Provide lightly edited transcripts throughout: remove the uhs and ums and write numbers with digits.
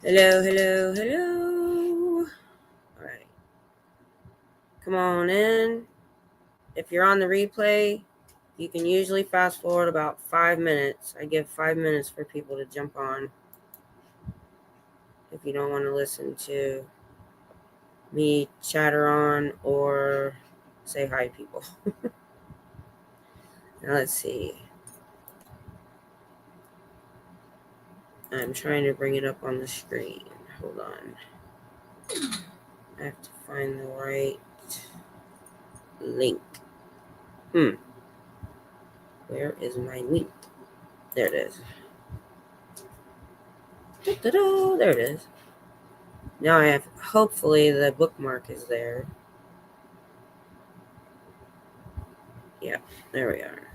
Hello, hello, hello. All right. Come on in. If you're on the replay, you can usually fast forward about 5 minutes. I give 5 minutes for people to jump on if you don't want to listen to me chatter on or say hi, people. Now, let's see. I'm trying to bring it up on the screen. Hold on. I have to find the right link. Where is my link? There it is. Da-da-da, there it is. Now I have, hopefully the bookmark is there. Yeah, there we are.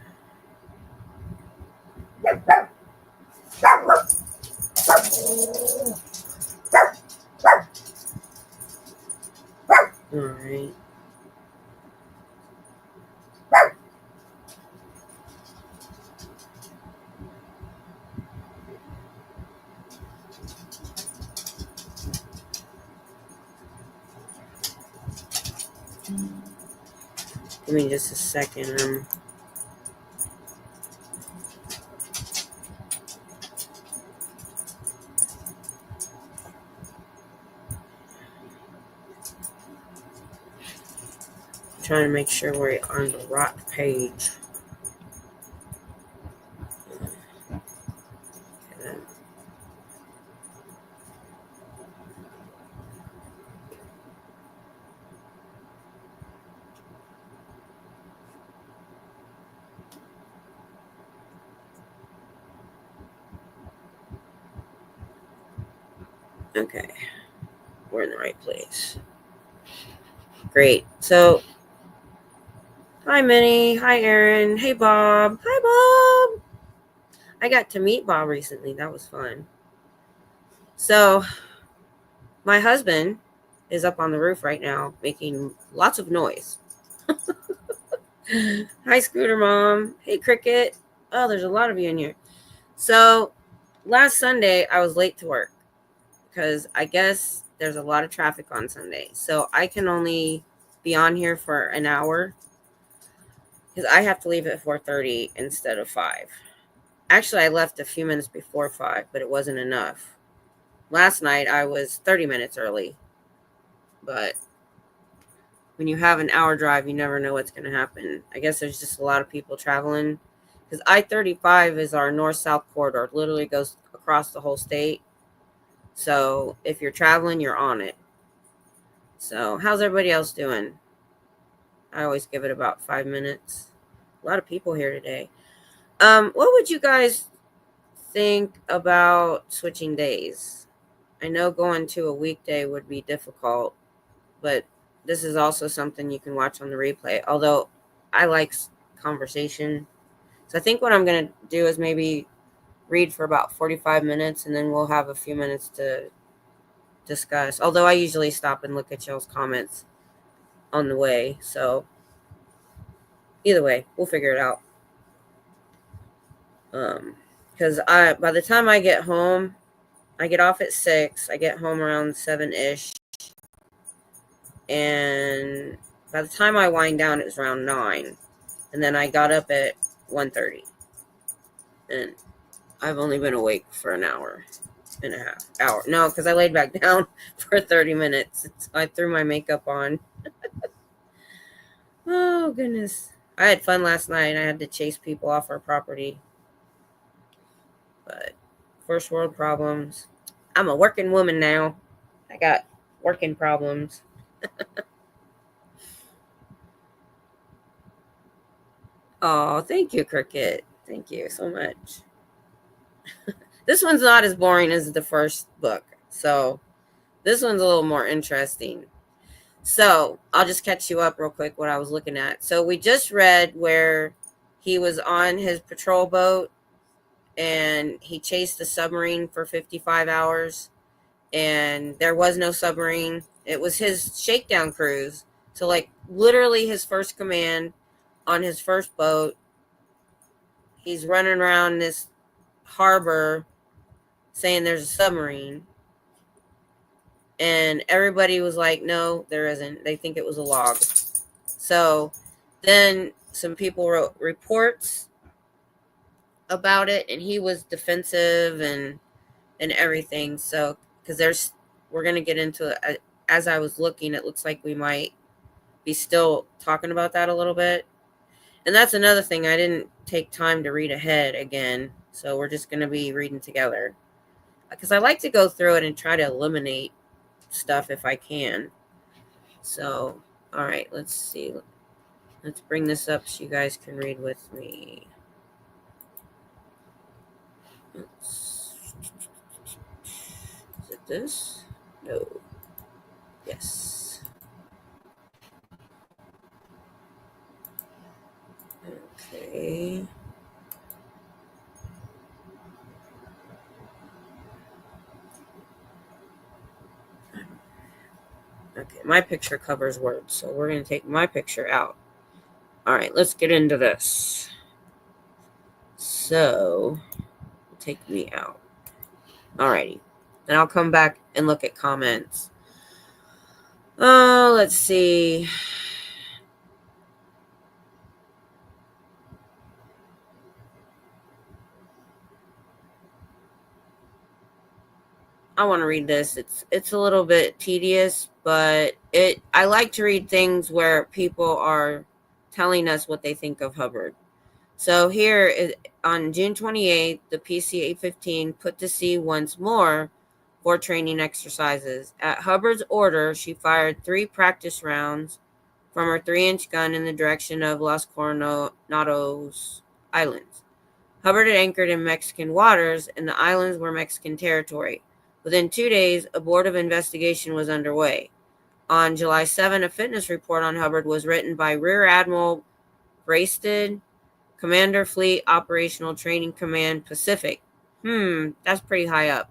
All right. Give me just a second. I'm trying to make sure we're on the right page. Okay, we're in the right place. Great. So, hi, Minnie. Hi, Aaron. Hey, Bob. Hi, Bob. I got to meet Bob recently. That was fun. So, my husband is up on the roof right now making lots of noise. Hi, Scooter Mom. Hey, Cricket. Oh, there's a lot of you in here. So, last Sunday, I was late to work because I guess there's a lot of traffic on Sunday. So, I can only be on here for an hour because I have to leave at 4:30 instead of 5. Actually, I left a few minutes before 5, but it wasn't enough. Last night, I was 30 minutes early. But when you have an hour drive, you never know what's going to happen. I guess there's just a lot of people traveling. Because I-35 is our north-south corridor. It literally goes across the whole state. So if you're traveling, you're on it. So how's everybody else doing? I always give it about 5 minutes. A lot of people here today. What would you guys think about switching days? I know going to a weekday would be difficult, but this is also something you can watch on the replay. Although I like conversation. So I think what I'm going to do is maybe read for about 45 minutes and then we'll have a few minutes to discuss. Although I usually stop and look at y'all's comments on the way. So either way, we'll figure it out. Because by the time I get home, I get off at 6. I get home around 7-ish. And by the time I wind down, it was around 9. And then I got up at 1:30. And I've only been awake for an hour and a half. Hour. No, because I laid back down for 30 minutes. So I threw my makeup on. Oh, goodness. I had fun last night. I had to chase people off our property. But first world problems. I'm a working woman now. I got working problems. Oh, thank you, Cricket. Thank you so much. This one's not as boring as the first book. So this one's a little more interesting. So I'll just catch you up real quick what I was looking at. So we just read where he was on his patrol boat and he chased the submarine for 55 hours and there was no submarine. It was his shakedown cruise. So like literally his first command on his first boat. He's running around this harbor saying there's a submarine. And everybody was like, no, there isn't. They think it was a log. So then some people wrote reports about it, and he was defensive and everything. So because we're going to get into it. As I was looking, it looks like we might be still talking about that a little bit. And that's another thing. I didn't take time to read ahead again. So we're just going to be reading together. Because I like to go through it and try to eliminate stuff if I can. So, all right, let's see. Let's bring this up so you guys can read with me. Is it this? No. Yes. Okay. Okay, my picture covers words, so we're going to take my picture out. All right, let's get into this. So, take me out. Alrighty. Then I'll come back and look at comments. Oh, let's see. I want to read this. It's a little bit tedious, but I like to read things where people are telling us what they think of Hubbard. So here on June 28th, the PC-815 put to sea once more for training exercises. At Hubbard's order, she fired 3 practice rounds from her 3-inch gun in the direction of Los Coronados Islands. Hubbard had anchored in Mexican waters, and the islands were Mexican territory. Within 2 days, a board of investigation was underway. On July 7, a fitness report on Hubbard was written by Rear Admiral Braisted, Commander Fleet Operational Training Command Pacific. That's pretty high up.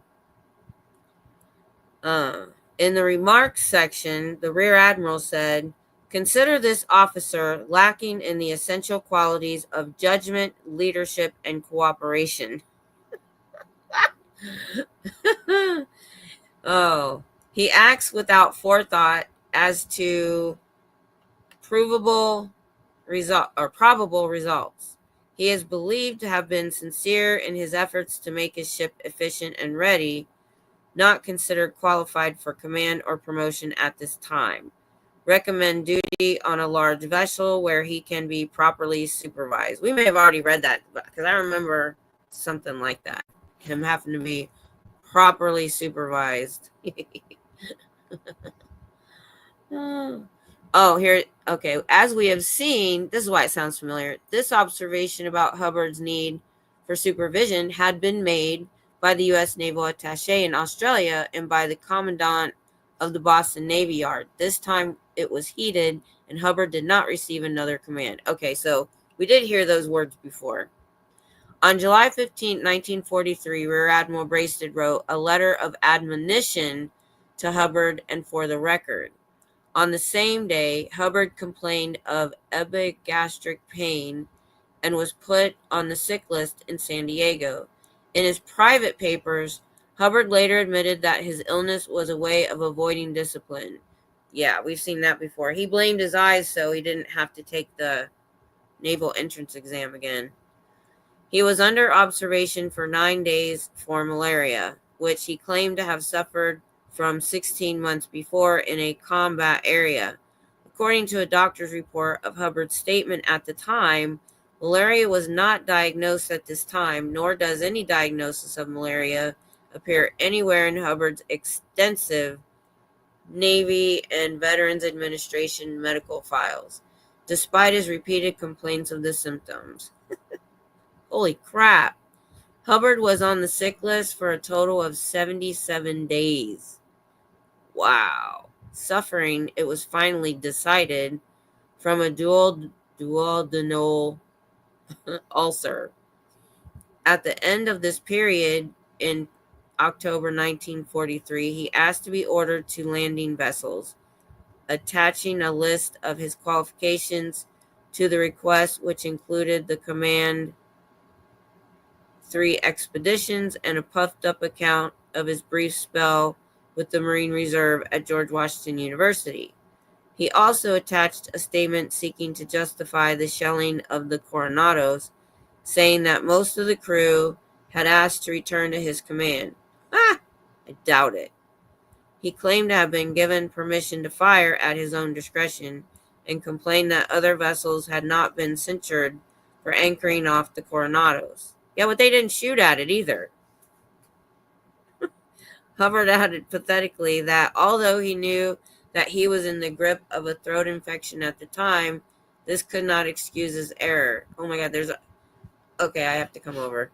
In the remarks section, the Rear Admiral said, "Consider this officer lacking in the essential qualities of judgment, leadership, and cooperation." Oh, he acts without forethought as to probable results. He is believed to have been sincere in his efforts to make his ship efficient and ready, not considered qualified for command or promotion at this time. Recommend duty on a large vessel where he can be properly supervised. We may have already read that because I remember something like that. Him having to be properly supervised. Oh, here. Okay. As we have seen, this is why it sounds familiar. This observation about Hubbard's need for supervision had been made by the U.S. Naval Attaché in Australia and by the Commandant of the Boston Navy Yard. This time it was heeded, and Hubbard did not receive another command. Okay, so we did hear those words before. On July 15, 1943, Rear Admiral Braisted wrote a letter of admonition to Hubbard and for the record. On the same day, Hubbard complained of epigastric pain and was put on the sick list in San Diego. In his private papers, Hubbard later admitted that his illness was a way of avoiding discipline. Yeah, we've seen that before. He blamed his eyes so he didn't have to take the naval entrance exam again. He was under observation for 9 days for malaria, which he claimed to have suffered from 16 months before in a combat area. According to a doctor's report of Hubbard's statement at the time, malaria was not diagnosed at this time, nor does any diagnosis of malaria appear anywhere in Hubbard's extensive Navy and Veterans Administration medical files, despite his repeated complaints of the symptoms. Holy crap. Hubbard was on the sick list for a total of 77 days. Wow. Suffering, it was finally decided, from a duodenal ulcer. At the end of this period, in October 1943, he asked to be ordered to landing vessels, attaching a list of his qualifications to the request, which included the command 3 expeditions and a puffed up account of his brief spell with the Marine Reserve at George Washington University. He also attached a statement seeking to justify the shelling of the Coronados, saying that most of the crew had asked to return to his command. I doubt it. He claimed to have been given permission to fire at his own discretion and complained that other vessels had not been censured for anchoring off the Coronados. Yeah, but they didn't shoot at it either. Hubbard added pathetically that although he knew that he was in the grip of a throat infection at the time, this could not excuse his error. Oh my God, okay, I have to come over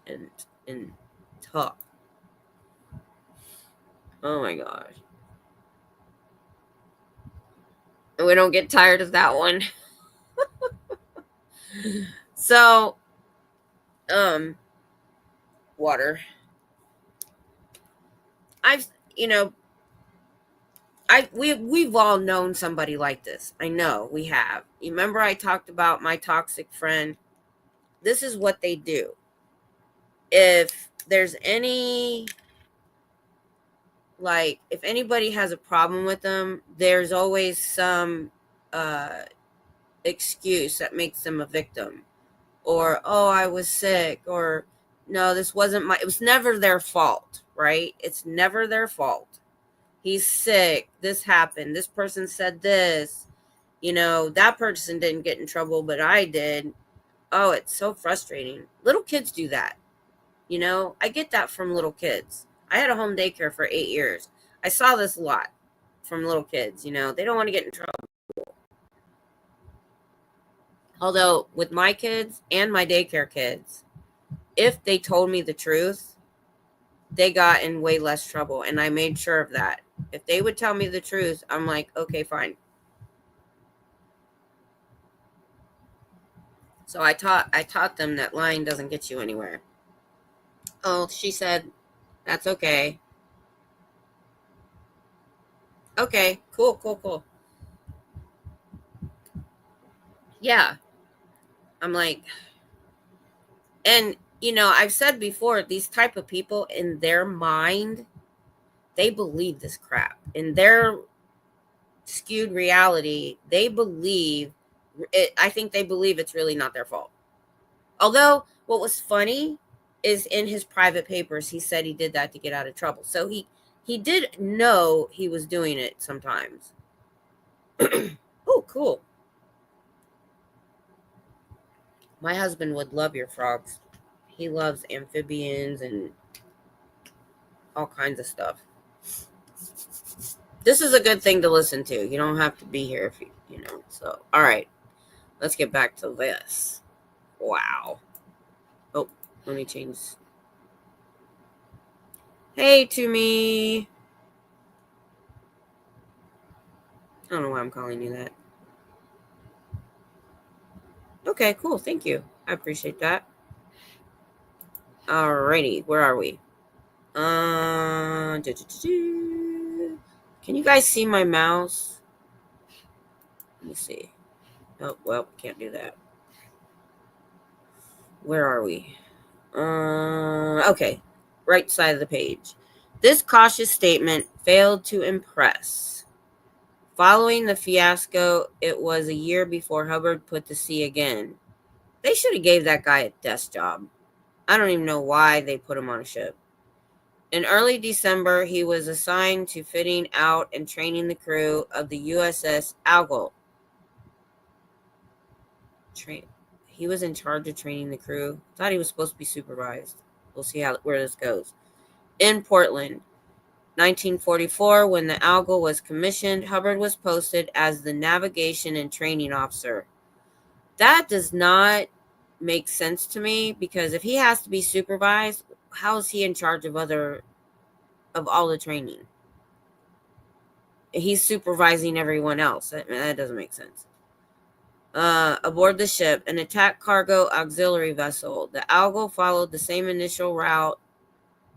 and talk. Oh my gosh. And we don't get tired of that one. So, water. We've all known somebody like this. I know we have. You remember I talked about my toxic friend? This is what they do. If there's any, if anybody has a problem with them, there's always some excuse that makes them a victim. Or, oh, I was sick. Or, no, this wasn't it was never their fault, right? It's never their fault. He's sick. This happened. This person said this. That person didn't get in trouble, but I did. Oh, it's so frustrating. Little kids do that. I get that from little kids. I had a home daycare for 8 years. I saw this a lot from little kids. They don't want to get in trouble. Although with my kids and my daycare kids, if they told me the truth, they got in way less trouble. And I made sure of that. If they would tell me the truth, I'm like, okay, fine. So I taught them that lying doesn't get you anywhere. Oh, she said, that's okay. Okay, cool. Yeah. I'm like, and I've said before, these type of people in their mind, they believe this crap. In their skewed reality, they believe it. I think they believe it's really not their fault. Although what was funny is in his private papers, he said he did that to get out of trouble. So he did know he was doing it sometimes. Oh, cool. My husband would love your frogs. He loves amphibians and all kinds of stuff. This is a good thing to listen to. You don't have to be here if you know. So, all right. Let's get back to this. Wow. Oh, let me change. Hey, to me. I don't know why I'm calling you that. Okay, cool. Thank you. I appreciate that. Alrighty. Where are we? Can you guys see my mouse? Let me see. Oh, well, can't do that. Where are we? Okay. Right side of the page. This cautious statement failed to impress. Following the fiasco, it was a year before Hubbard put to sea again. They should have gave that guy a desk job. I don't even know why they put him on a ship. In early December, he was assigned to fitting out and training the crew of the USS Algol. He was in charge of training the crew. Thought he was supposed to be supervised. We'll see where this goes. In Portland, 1944, when the Algol was commissioned, Hubbard was posted as the navigation and training officer. That does not make sense to me, because if he has to be supervised, how is he in charge of all the training? He's supervising everyone else. That doesn't make sense. Aboard the ship, an attack cargo auxiliary vessel, the Algol followed the same initial route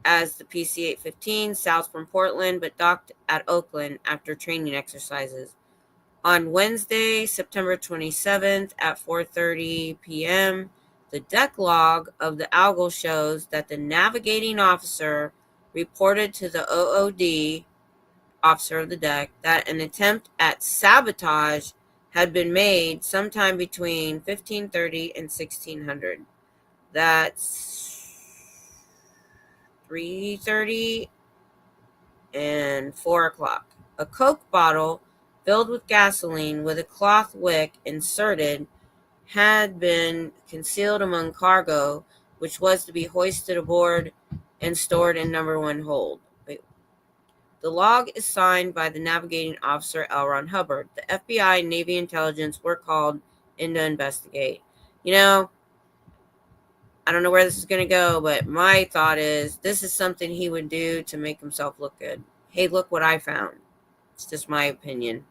as the PC-815 south from Portland, but docked at Oakland after training exercises. On Wednesday, September 27th at 4:30 p.m., the deck log of the Algol shows that the navigating officer reported to the OOD, officer of the deck, that an attempt at sabotage had been made sometime between 1530 and 1600. That's 3:30 and 4 o'clock. A Coke bottle filled with gasoline with a cloth wick inserted had been concealed among cargo, which was to be hoisted aboard and stored in number 1 hold. Wait. The log is signed by the navigating officer, L. Ron Hubbard. The FBI and Navy intelligence were called in to investigate. You know, I don't know where this is going to go, but my thought is this is something he would do to make himself look good. Hey, look what I found. It's just my opinion.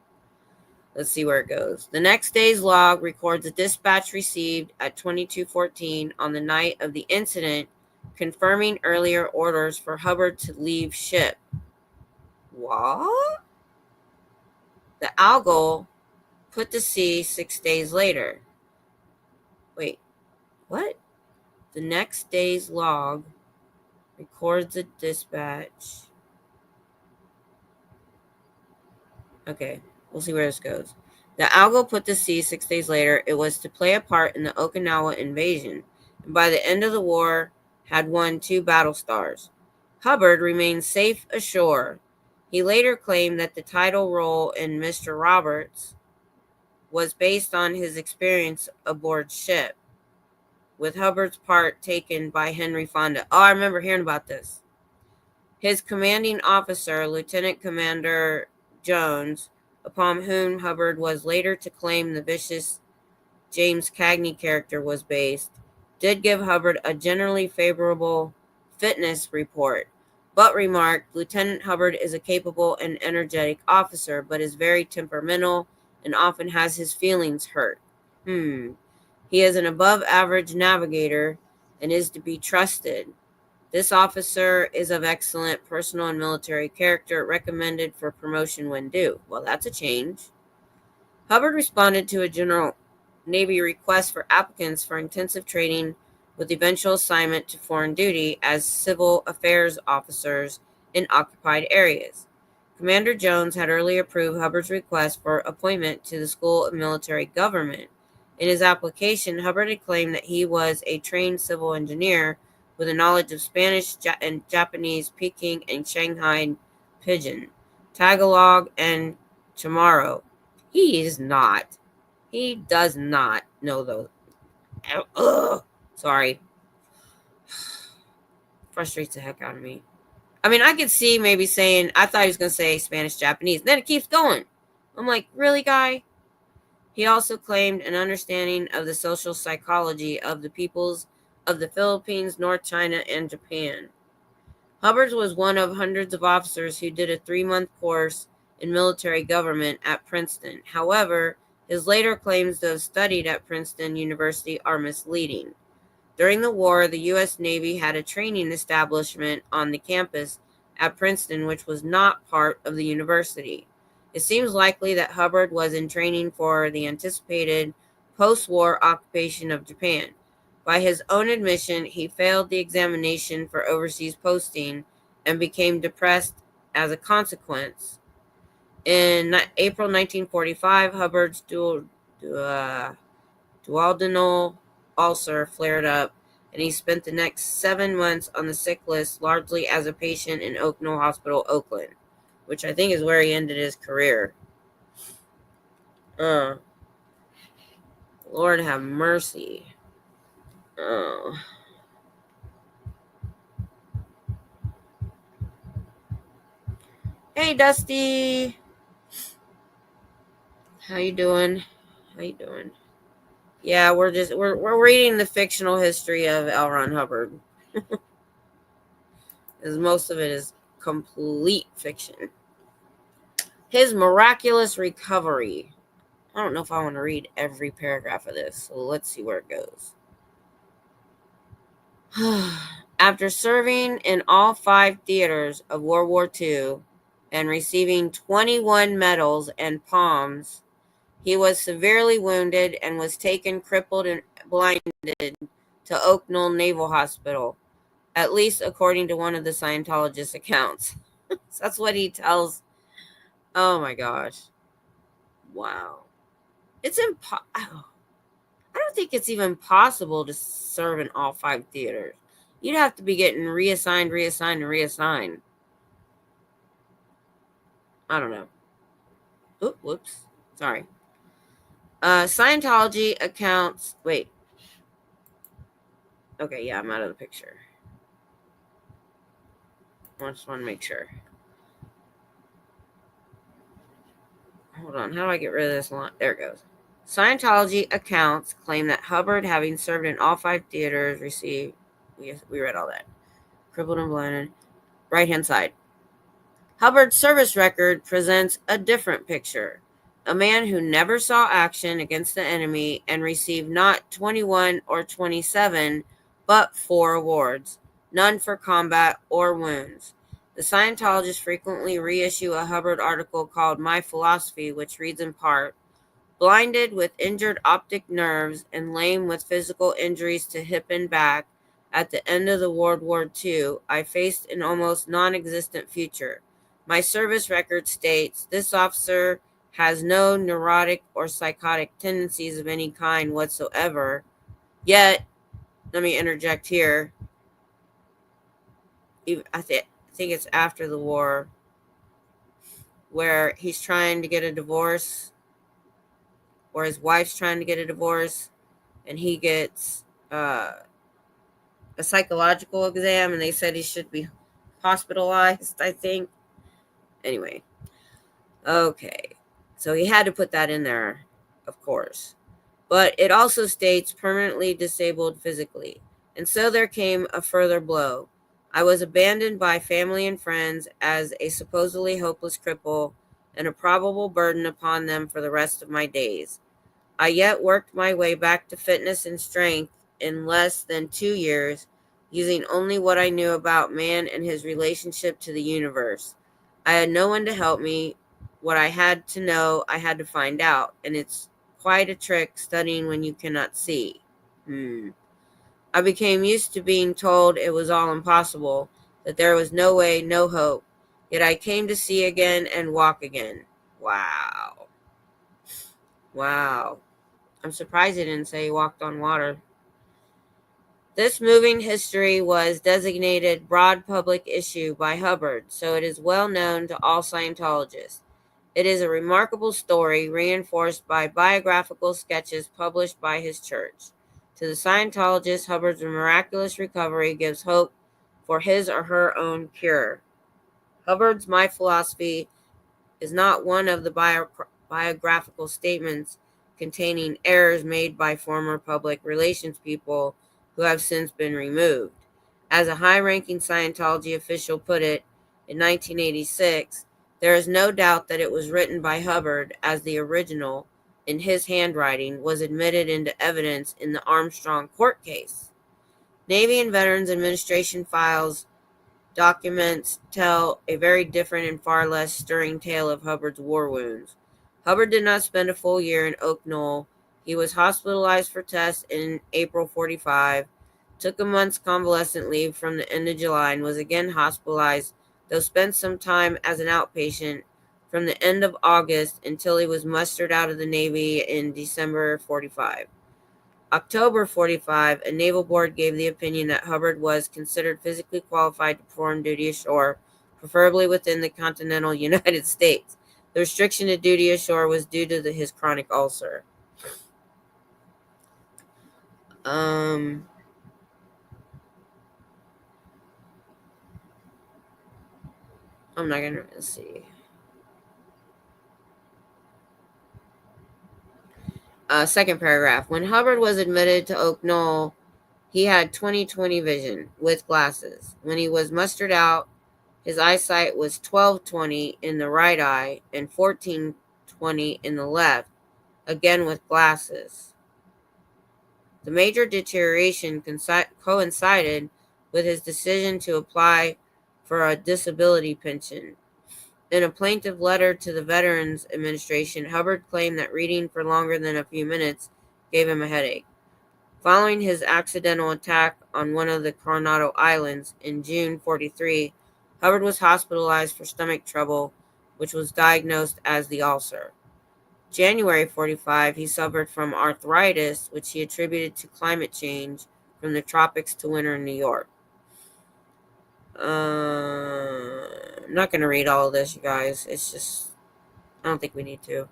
Let's see where it goes. The next day's log records a dispatch received at 22:14 on the night of the incident, confirming earlier orders for Hubbard to leave ship. What? The Algol put to sea 6 days later. Wait, what? The next day's log records a dispatch. Okay, we'll see where this goes. The Algol put to sea 6 days later. It was to play a part in the Okinawa invasion, and by the end of the war had won 2 battle stars. Hubbard remained safe ashore. He later claimed that the title role in Mr. Roberts was based on his experience aboard ship, with Hubbard's part taken by Henry Fonda. Oh, I remember hearing about this. His commanding officer, Lieutenant Commander Jones, upon whom Hubbard was later to claim the vicious James Cagney character was based, did give Hubbard a generally favorable fitness report, but remarked, Lieutenant Hubbard is a capable and energetic officer, but is very temperamental and often has his feelings hurt. He is an above-average navigator and is to be trusted. This officer is of excellent personal and military character, recommended for promotion when due. Well, that's a change. Hubbard responded to a general Navy request for applicants for intensive training with eventual assignment to foreign duty as civil affairs officers in occupied areas. Commander Jones had earlier approved Hubbard's request for appointment to the School of Military Government. In his application, Hubbard had claimed that he was a trained civil engineer with a knowledge of Spanish and Japanese, Peking and Shanghai Pidgin, Tagalog, and Chamorro. He is not. He does not know those. Ugh. Sorry. Frustrates the heck out of me. I mean, I could see maybe saying, I thought he was going to say Spanish, Japanese. Then it keeps going. I'm like, really, guy? He also claimed an understanding of the social psychology of the peoples of the Philippines, North China, and Japan. Hubbard was one of hundreds of officers who did a 3-month course in military government at Princeton. However, his later claims to have studied at Princeton University are misleading. During the war, the U.S. Navy had a training establishment on the campus at Princeton, which was not part of the university. It seems likely that Hubbard was in training for the anticipated post-war occupation of Japan. By his own admission, he failed the examination for overseas posting and became depressed as a consequence. In April 1945, Hubbard's duodenal ulcer flared up, and he spent the next 7 months on the sick list, largely as a patient in Oakville Hospital, Oakland, which I think is where he ended his career. Lord have mercy. Oh. Hey, Dusty. How you doing? Yeah, we're reading the fictional history of L. Ron Hubbard. As most of it is complete fiction. His miraculous recovery. I don't know if I want to read every paragraph of this, so let's see where it goes. After serving in all 5 theaters of World War II and receiving 21 medals and palms, he was severely wounded and was taken crippled and blinded to Oakville Naval Hospital. at least according to one of the Scientologist accounts. So that's what he tells. Oh my gosh. Wow. It's I don't think it's even possible to serve in all 5 theaters. You'd have to be getting reassigned, and reassigned. I don't know. Oop, whoops. Sorry. Scientology accounts. Wait. Okay, yeah, I'm out of the picture. I just want to make sure. Hold on. How do I get rid of this line? There it goes. Scientology accounts claim that Hubbard, having served in all 5 theaters, received. We read all that. Crippled and blinded. Right hand side. Hubbard's service record presents a different picture. A man who never saw action against the enemy and received not 21 or 27, but 4 awards, none for combat or wounds. The Scientologists frequently reissue a Hubbard article called My Philosophy, which reads in part, blinded with injured optic nerves and lame with physical injuries to hip and back, at the end of the World War II, I faced an almost non-existent future. My service record states this officer has no neurotic or psychotic tendencies of any kind whatsoever. Yet, let me interject here. I think it's after the war where he's trying to get a divorce, or his wife's trying to get a divorce, and he gets a psychological exam, and they said he should be hospitalized, I think. Anyway. Okay. So he had to put that in there, of course. But it also states permanently disabled physically. And so there came a further blow. I was abandoned by family and friends as a supposedly hopeless cripple and a probable burden upon them for the rest of my days. I yet worked my way back to fitness and strength in less than 2 years, using only what I knew about man and his relationship to the universe. I had no one to help me. What I had to know, I had to find out, and it's quite a trick studying when you cannot see. I became used to being told it was all impossible, that there was no way, no hope. Yet I came to see again and walk again. Wow. Wow. I'm surprised he didn't say he walked on water. This moving history was designated broad public issue by Hubbard, so it is well known to all Scientologists. It is a remarkable story reinforced by biographical sketches published by his church. To the Scientologist, Hubbard's miraculous recovery gives hope for his or her own cure. Hubbard's My Philosophy is not one of the biographical statements containing errors made by former public relations people who have since been removed. As a high-ranking Scientology official put it in 1986, there is no doubt that it was written by Hubbard, as the original, in his handwriting, was admitted into evidence in the Armstrong court case. Navy and Veterans Administration files documents tell a very different and far less stirring tale of Hubbard's war wounds. Hubbard did not spend a full year in Oak Knoll. He was hospitalized for tests in April 45, took a month's convalescent leave from the end of July, and was again hospitalized, though spent some time as an outpatient from the end of August until he was mustered out of the Navy in December 45. October 45, a naval board gave the opinion that Hubbard was considered physically qualified to perform duty ashore, preferably within the continental United States. The restriction to duty ashore was due to his chronic ulcer. I'm not going to see. Second paragraph. When Hubbard was admitted to Oak Knoll, he had 20/20 vision with glasses. When he was mustered out, his eyesight was 12/20 in the right eye and 14/20 in the left, again with glasses. The major deterioration coincided with his decision to apply for a disability pension. In a plaintive letter to the Veterans Administration, Hubbard claimed that reading for longer than a few minutes gave him a headache. Following his accidental attack on one of the Coronado Islands in June 43, Hubbard was hospitalized for stomach trouble, which was diagnosed as the ulcer. January 45, he suffered from arthritis, which he attributed to climate change from the tropics to winter in New York. I'm not going to read all of this, you guys. It's just, I don't think we need to.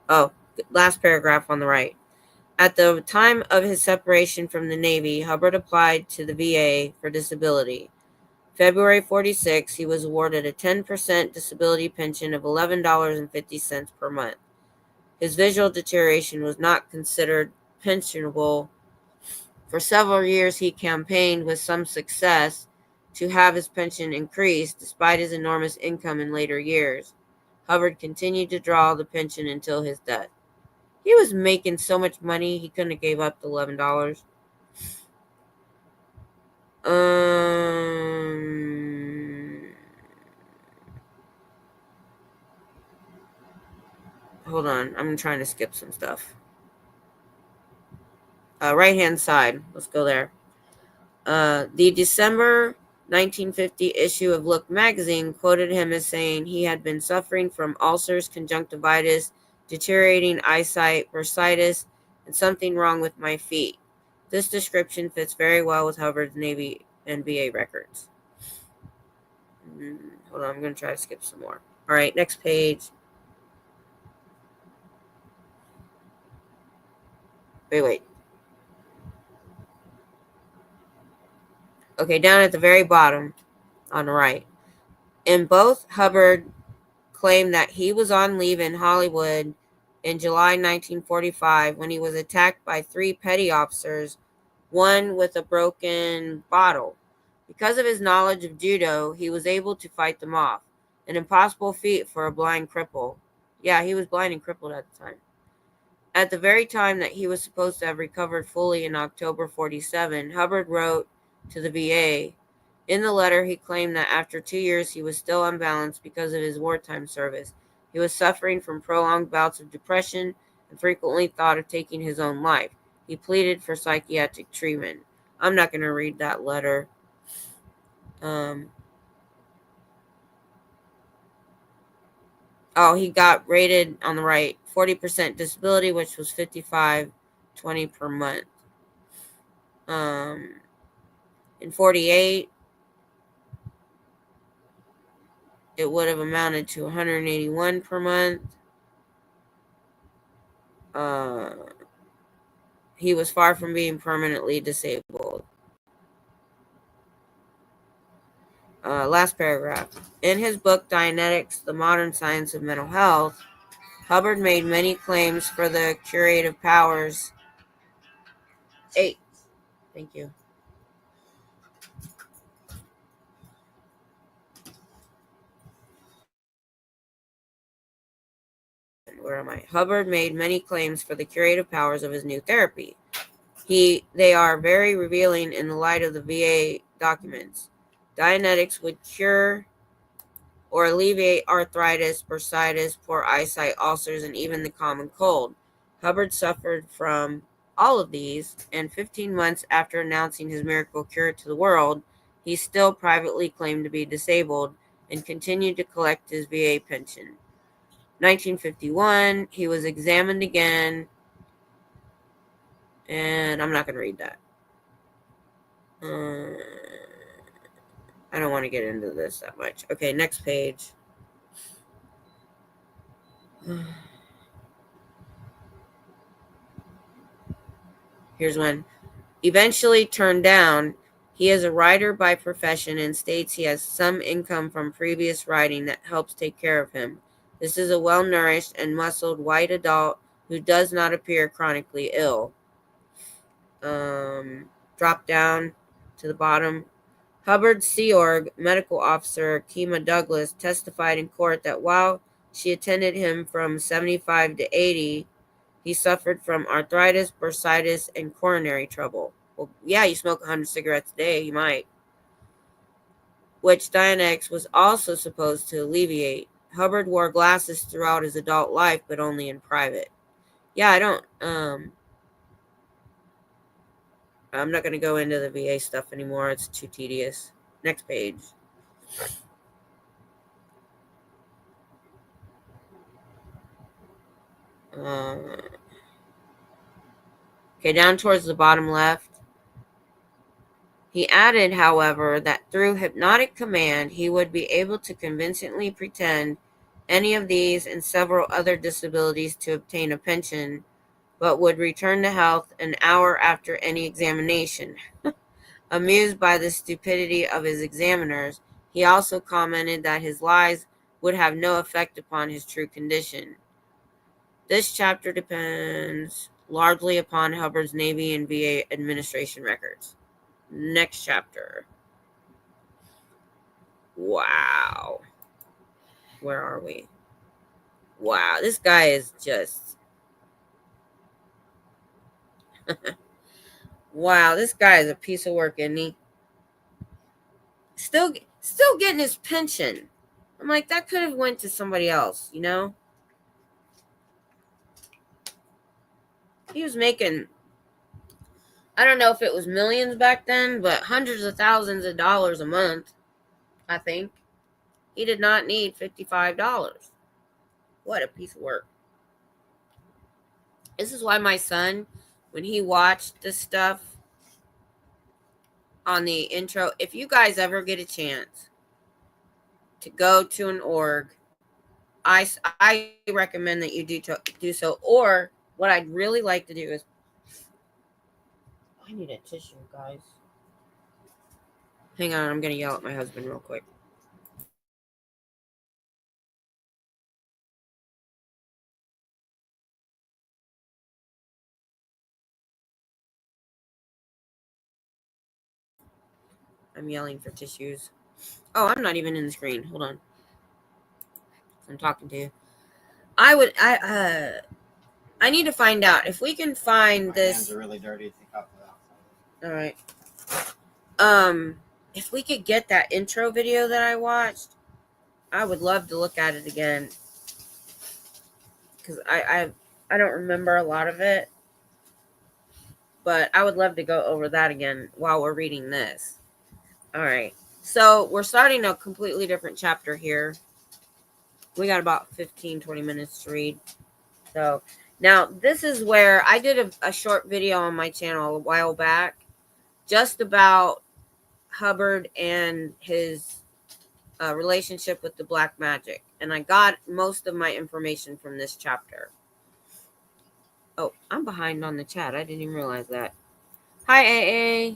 Oh, last paragraph on the right. At the time of his separation from the Navy, Hubbard applied to the VA for disability. February 46, he was awarded a 10% disability pension of $11.50 per month. His visual deterioration was not considered pensionable. For several years, he campaigned with some success to have his pension increased despite his enormous income in later years. Hubbard continued to draw the pension until his death. He was making so much money, he couldn't have gave up the $11. Hold on. I'm trying to skip some stuff. Right-hand side. Let's go there. The December 1950 issue of Look magazine quoted him as saying he had been suffering from ulcers, conjunctivitis, deteriorating eyesight, bursitis, and something wrong with my feet. This description fits very well with Hubbard's Navy and VA records. Hold on, I'm going to try to skip some more. All right, next page. Wait. Okay, down at the very bottom on the right. In both, Hubbard claimed that he was on leave in Hollywood in July 1945 when he was attacked by 3 petty officers, one with a broken bottle. Because of his knowledge of judo, he was able to fight them off, an impossible feat for a blind cripple. Yeah, he was blind and crippled at the time. At the very time that he was supposed to have recovered fully in October 47, Hubbard wrote to the VA. In the letter, he claimed that after 2 years he was still unbalanced because of his wartime service. He was suffering from prolonged bouts of depression and frequently thought of taking his own life. He pleaded for psychiatric treatment. I'm not going to read that letter. He got rated on the right 40% disability, which was $55.20 per month. In 48, it would have amounted to $181 per month. He was far from being permanently disabled. Last paragraph. In his book, Dianetics, The Modern Science of Mental Health, Hubbard made many claims for the curative powers. 8. Thank you. Where am I? Hubbard made many claims for the curative powers of his new therapy. They are very revealing in the light of the VA documents. Dianetics would cure or alleviate arthritis, bursitis, poor eyesight, ulcers, and even the common cold. Hubbard suffered from all of these, and 15 months after announcing his miracle cure to the world, he still privately claimed to be disabled and continued to collect his VA pension. 1951, he was examined again, and I'm not going to read that. I don't want to get into this that much. Okay, next page. Here's one. Eventually turned down, he is a writer by profession and states he has some income from previous writing that helps take care of him. This is a well-nourished and muscled white adult who does not appear chronically ill. Drop down to the bottom. Hubbard's Sea Org medical officer, Kima Douglas, testified in court that while she attended him from 75 to 80, he suffered from arthritis, bursitis, and coronary trouble. Well, yeah, you smoke 100 cigarettes a day, you might. Which Dianetics was also supposed to alleviate. Hubbard wore glasses throughout his adult life, but only in private. Yeah, I don't, I'm not going to go into the VA stuff anymore. It's too tedious. Next page. Okay, down towards the bottom left. He added, however, that through hypnotic command, he would be able to convincingly pretend any of these and several other disabilities to obtain a pension, but would return to health an hour after any examination. Amused by the stupidity of his examiners, he also commented that his lies would have no effect upon his true condition. This chapter depends largely upon Hubbard's Navy and VA administration records. Next chapter. Wow. Where are we? Wow, this guy is just... wow, this guy is a piece of work, isn't he? Still getting his pension. I'm like, that could have went to somebody else, you know? He was making, I don't know if it was millions back then, but hundreds of thousands of dollars a month, I think. He did not need $55. What a piece of work. This is why my son, when he watched this stuff on the intro, if you guys ever get a chance to go to an org, I recommend that you do so. Or what I'd really like to do is, I need a tissue, guys. Hang on, I'm going to yell at my husband real quick. I'm yelling for tissues. Oh, I'm not even in the screen. Hold on. I'm talking to you. I need to find out if we can find this. Hands are really dirty. All right. If we could get that intro video that I watched, I would love to look at it again, because I don't remember a lot of it, but I would love to go over that again while we're reading this. All right. So we're starting a completely different chapter here. We got about 15-20 minutes to read. So now this is where I did a short video on my channel a while back just about Hubbard and his relationship with the black magic. And I got most of my information from this chapter. Oh, I'm behind on the chat. I didn't even realize that. Hi, AA.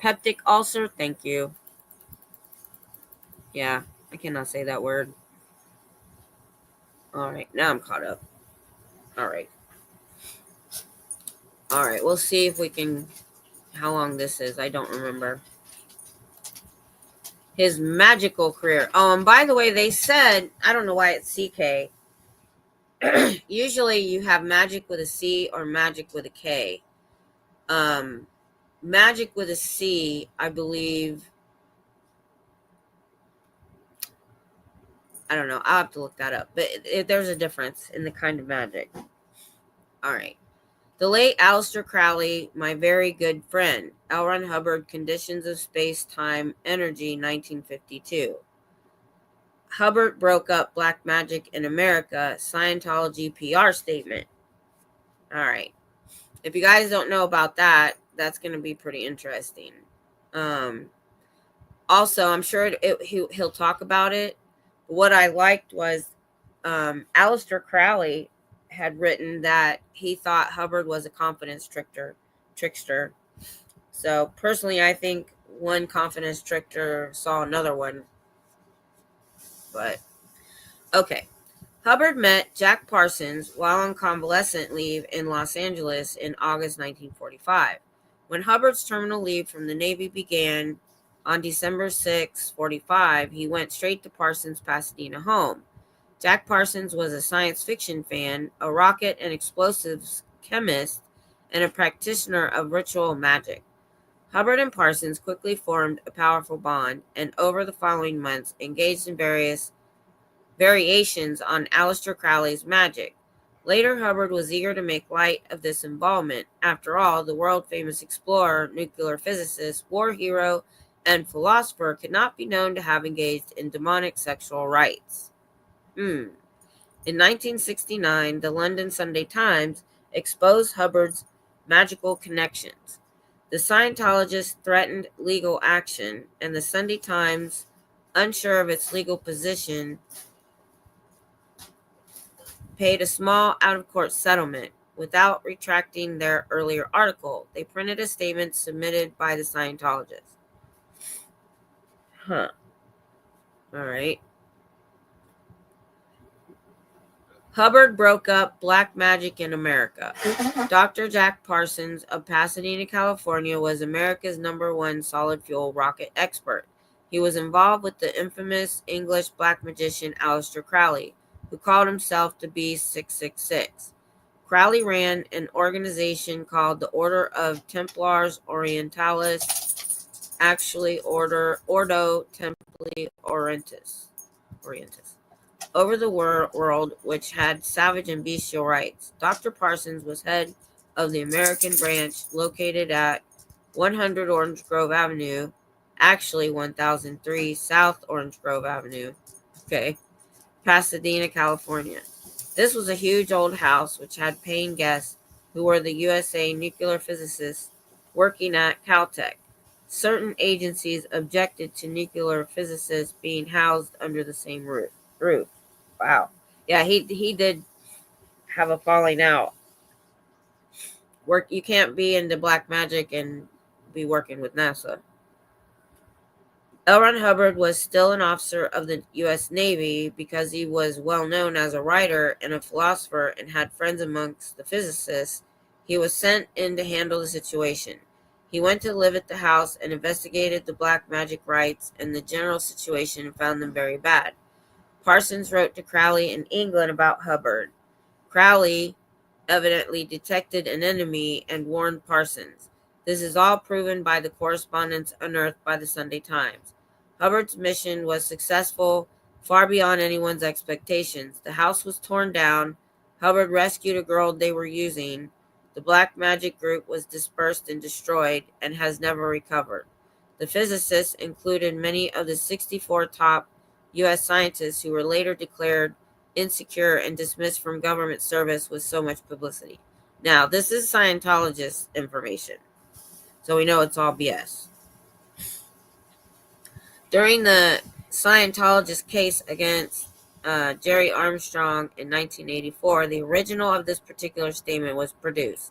Peptic ulcer. Thank you. Yeah, I cannot say that word. All right, now I'm caught up. All right. All right, we'll see if we can... how long this is. I don't remember. His magical career. Oh, and by the way, they said... I don't know why it's CK. Usually you have magic with a C or magic with a K. Magic with a C, I believe... I don't know. I'll have to look that up. But there's a difference in the kind of magic. All right. The late Aleister Crowley, my very good friend. L. Ron Hubbard, Conditions of Space-Time Energy, 1952. Hubbard broke up black magic in America. Scientology PR statement. All right. If you guys don't know about that, that's going to be pretty interesting. Also, I'm sure he'll talk about it. What I liked was Aleister Crowley had written that he thought Hubbard was a confidence trickster. So personally, I think one confidence trickster saw another one. But okay. Hubbard met Jack Parsons while on convalescent leave in Los Angeles in August 1945. When Hubbard's terminal leave from the Navy began on December 6, 45, he went straight to Parsons' Pasadena home. Jack Parsons was a science fiction fan, a rocket and explosives chemist, and a practitioner of ritual magic. Hubbard and Parsons quickly formed a powerful bond, and over the following months engaged in various variations on Aleister Crowley's magic. Later, Hubbard was eager to make light of this involvement. After all, the world-famous explorer, nuclear physicist, war hero, and philosopher could not be known to have engaged in demonic sexual rites. In 1969, the London Sunday Times exposed Hubbard's magical connections. The Scientologists threatened legal action, and the Sunday Times, unsure of its legal position, paid a small out-of-court settlement. Without retracting their earlier article, they printed a statement submitted by the Scientologists. All right. Hubbard broke up black magic in America. Dr. Jack Parsons of Pasadena, California, was America's #1 solid fuel rocket expert. He was involved with the infamous English black magician Aleister Crowley, who called himself the Beast 666. Crowley ran an organization called the Order of Templars Orientalis, actually Ordo Templi Orientis, over the world, which had savage and bestial rites. Dr. Parsons was head of the American branch located at 100 Orange Grove Avenue, actually 1003 South Orange Grove Avenue, Pasadena, California. This was a huge old house which had paying guests who were the USA nuclear physicists working at Caltech. Certain agencies objected to nuclear physicists being housed under the same roof. Wow. Yeah, he did have a falling out. You can't be into black magic and be working with NASA. L. Ron Hubbard was still an officer of the U.S. Navy because he was well known as a writer and a philosopher and had friends amongst the physicists. He was sent in to handle the situation. He went to live at the house and investigated the black magic rites and the general situation and found them very bad. Parsons wrote to Crowley in England about Hubbard. Crowley evidently detected an enemy and warned Parsons. This is all proven by the correspondence unearthed by the Sunday Times. Hubbard's mission was successful, far beyond anyone's expectations. The house was torn down. Hubbard rescued a girl they were using. The black magic group was dispersed and destroyed and has never recovered. The physicists included many of the 64 top U.S. scientists who were later declared insecure and dismissed from government service with so much publicity. Now, this is Scientologist information, so we know it's all BS. During the Scientologist case against Jerry Armstrong in 1984, the original of this particular statement was produced.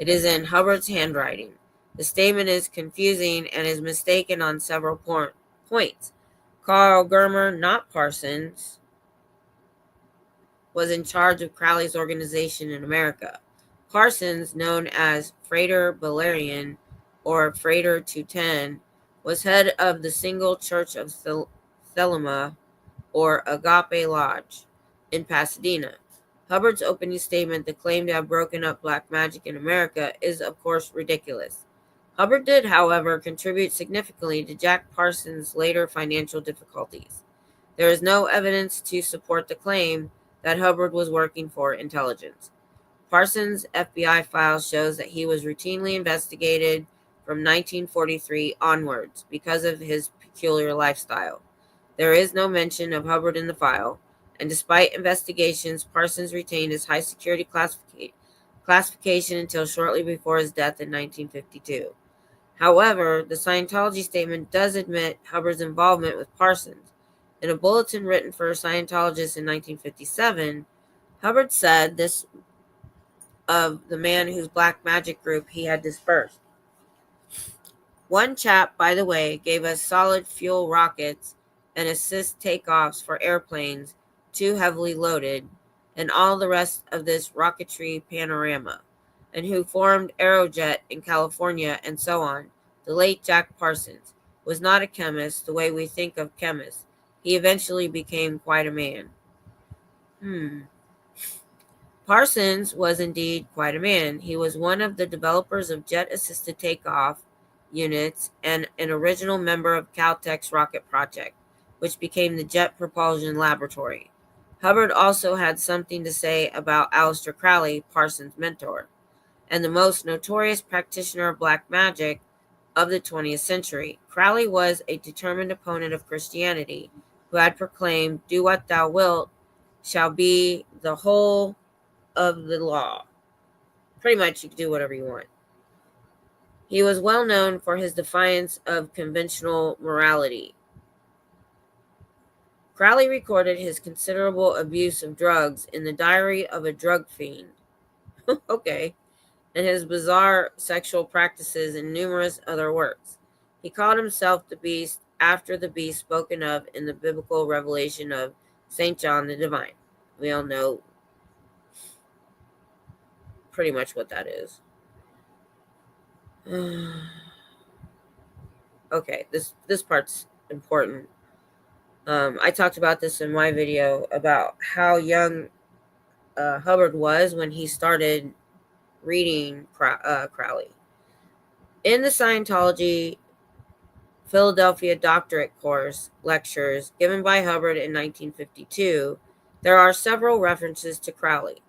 It is in Hubbard's handwriting. The statement is confusing and is mistaken on several points. Carl Germer, not Parsons, was in charge of Crowley's organization in America. Parsons, known as Frater Valerian or Frater 210, was head of the Single Church of Thelema or Agape Lodge in Pasadena. Hubbard's opening statement, the claim to have broken up black magic in America, is of course ridiculous. Hubbard did, however, contribute significantly to Jack Parsons' later financial difficulties. There is no evidence to support the claim that Hubbard was working for intelligence. Parsons' FBI file shows that he was routinely investigated from 1943 onwards because of his peculiar lifestyle. There is no mention of Hubbard in the file, and despite investigations, Parsons retained his high security classification until shortly before his death in 1952. However, the Scientology statement does admit Hubbard's involvement with Parsons. In a bulletin written for Scientologists in 1957, Hubbard said this of the man whose black magic group he had dispersed. One chap, by the way, gave us solid fuel rockets and assist takeoffs for airplanes too heavily loaded, and all the rest of this rocketry panorama, and who formed Aerojet in California and so on. The late Jack Parsons was not a chemist the way we think of chemists. He eventually became quite a man. Parsons was indeed quite a man. He was one of the developers of jet-assisted takeoff units and an original member of Caltech's rocket project, which became the Jet Propulsion Laboratory. Hubbard also had something to say about Aleister Crowley, Parsons' mentor, and the most notorious practitioner of black magic of the 20th century. Crowley was a determined opponent of Christianity, who had proclaimed, "Do what thou wilt shall be the whole of the law." Pretty much, you can do whatever you want. He was well known for his defiance of conventional morality. Crowley recorded his considerable abuse of drugs in the Diary of a Drug Fiend. Okay. And his bizarre sexual practices in numerous other works. He called himself the Beast after the beast spoken of in the biblical revelation of St. John the Divine. We all know pretty much what that is. Okay, this part's important. I talked about this in my video about how young Hubbard was when he started reading Crowley. In the Scientology Philadelphia doctorate course lectures given by Hubbard in 1952, there are several references to Crowley.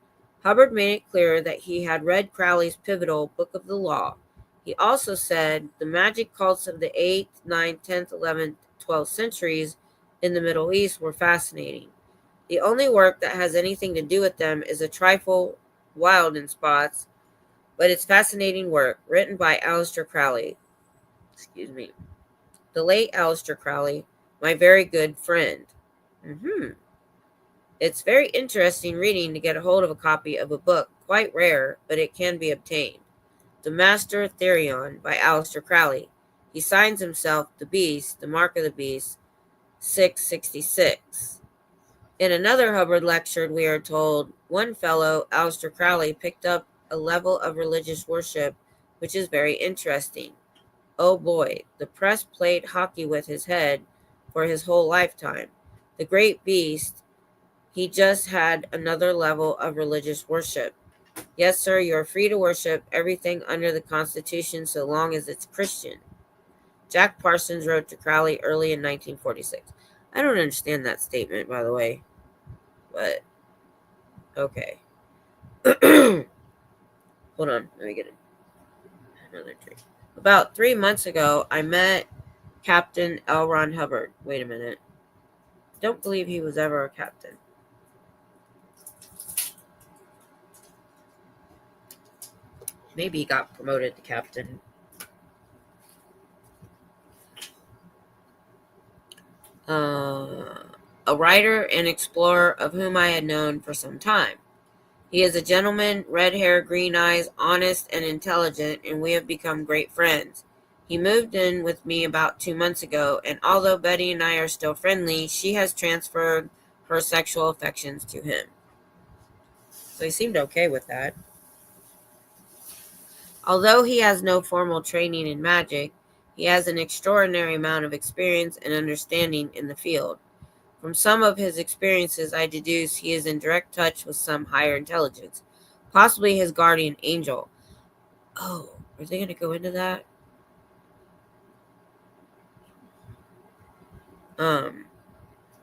Hubbard made it clear that he had read Crowley's pivotal Book of the Law. He also said the magic cults of the 8th, 9th, 10th, 11th, 12th centuries in the Middle East were fascinating. The only work that has anything to do with them is a trifle wild in spots, but it's fascinating work written by Aleister Crowley. Excuse me. The late Aleister Crowley, my very good friend. It's very interesting reading to get a hold of a copy of a book, quite rare, but it can be obtained. The Master Therion by Aleister Crowley. He signs himself the Beast, the Mark of the Beast, 666. In another Hubbard lecture, we are told, one fellow, Aleister Crowley, picked up a level of religious worship which is very interesting. Oh boy, the press played hockey with his head for his whole lifetime. The great beast, he just had another level of religious worship. Yes, sir, you're free to worship everything under the Constitution so long as it's Christian. Jack Parsons wrote to Crowley early in 1946. I don't understand that statement, by the way, but okay. Hold on, let me get another drink. About 3 months ago, I met Captain L. Ron Hubbard. Wait a minute. Don't believe he was ever a captain. Maybe he got promoted to captain. A writer and explorer of whom I had known for some time. He is a gentleman, red hair, green eyes, honest and intelligent, and we have become great friends. He moved in with me about 2 months ago, and although Betty and I are still friendly, she has transferred her sexual affections to him. So he seemed okay with that. Although he has no formal training in magic, he has an extraordinary amount of experience and understanding in the field. From some of his experiences, I deduce he is in direct touch with some higher intelligence, possibly his guardian angel. Oh, are they going to go into that?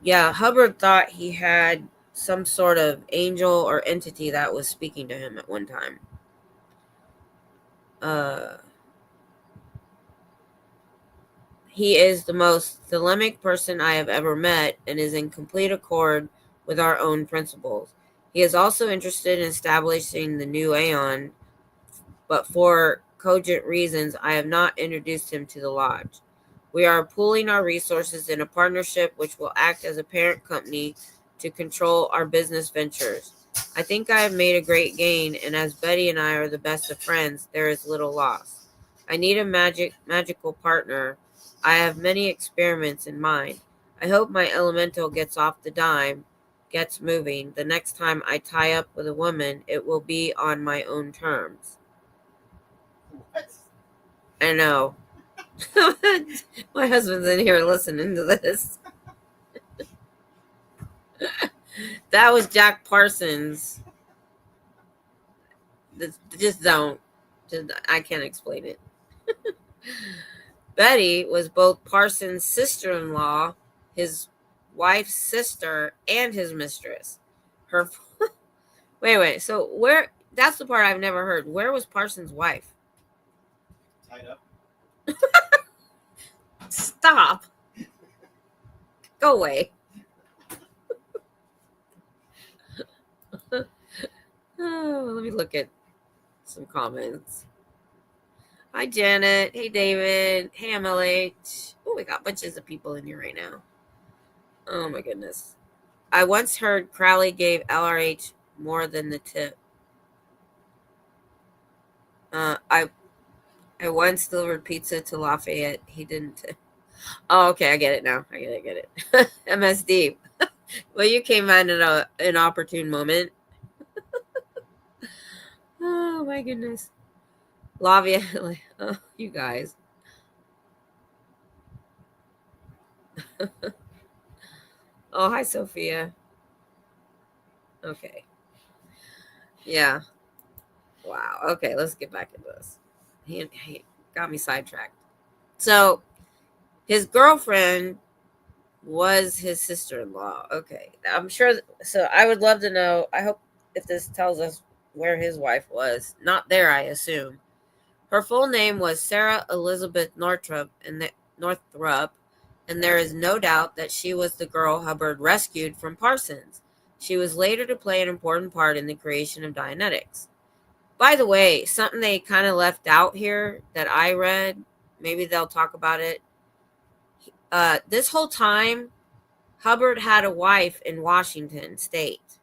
Yeah, Hubbard thought he had some sort of angel or entity that was speaking to him at one time. He is the most thelemic person I have ever met and is in complete accord with our own principles. He is also interested in establishing the new Aeon, but for cogent reasons, I have not introduced him to the lodge. We are pooling our resources in a partnership which will act as a parent company to control our business ventures. I think I have made a great gain, and as Betty and I are the best of friends, there is little loss. I need a magical partner. I have many experiments in mind. I hope my elemental gets off the dime, gets moving. The next time I tie up with a woman, it will be on my own terms. What? I know. My husband's in here listening to this. That was Jack Parsons. Just don't. I can't explain it. Betty was both Parsons' sister-in-law, his wife's sister, and his mistress. Her wait. So where? That's the part I've never heard. Where was Parsons' wife? Tied up. Stop. Go away. Oh, let me look at some comments. Hi, Janet. Hey, David. Hey, MLH. Oh, we got bunches of people in here right now. Oh, my goodness. I once heard Crowley gave LRH more than the tip. I once delivered pizza to Lafayette. He didn't. Oh, okay. I get it now. I get it. MSD. Well, you came in at an opportune moment. Oh, my goodness. Lafayette. Oh, you guys. Oh, hi, Sophia. Okay. Yeah. Wow. Okay, let's get back into this. He got me sidetracked. So, his girlfriend was his sister-in-law. Okay. I'm sure. So, I would love to know. I hope if this tells us where his wife was. Not there, I assume. Her full name was Sarah Elizabeth Northrop, and there is no doubt that she was the girl Hubbard rescued from Parsons. She was later to play an important part in the creation of Dianetics. By the way, something they kind of left out here that I read, maybe they'll talk about it. This whole time, Hubbard had a wife in Washington State,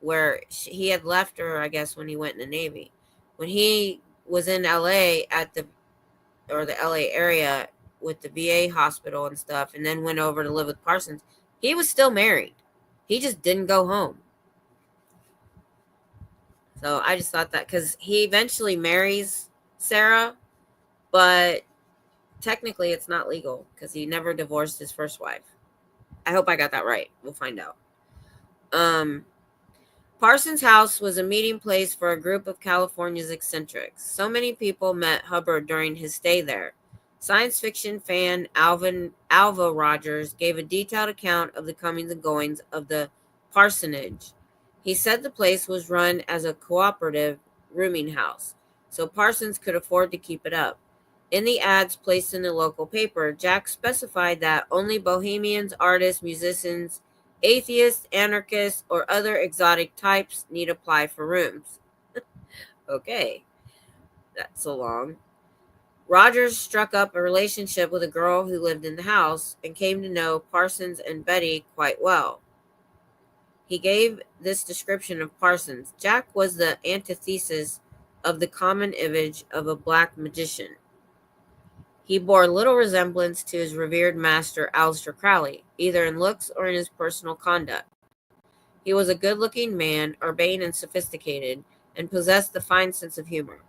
where he had left her, I guess, when he went in the Navy. When he was in LA the LA area with the VA hospital and stuff, and then went over to live with Parsons, he was still married. He just didn't go home. So I just thought that, because he eventually marries Sarah, but technically it's not legal because he never divorced his first wife. I hope I got that right. We'll find out. Parsons' house was a meeting place for a group of California's eccentrics. So many people met Hubbard during his stay there. Science fiction fan Alva Rogers gave a detailed account of the comings and goings of the parsonage. He said the place was run as a cooperative rooming house, so Parsons could afford to keep it up. In the ads placed in the local paper, Jack specified that only bohemians, artists, musicians, atheists, anarchists, or other exotic types need apply for rooms. Okay, that's so long. Rogers struck up a relationship with a girl who lived in the house and came to know Parsons and Betty quite well. He gave this description of Parsons. Jack was the antithesis of the common image of a black magician. He bore little resemblance to his revered master Aleister Crowley, either in looks or in his personal conduct. He was a good-looking man, urbane and sophisticated, and possessed a fine sense of humor.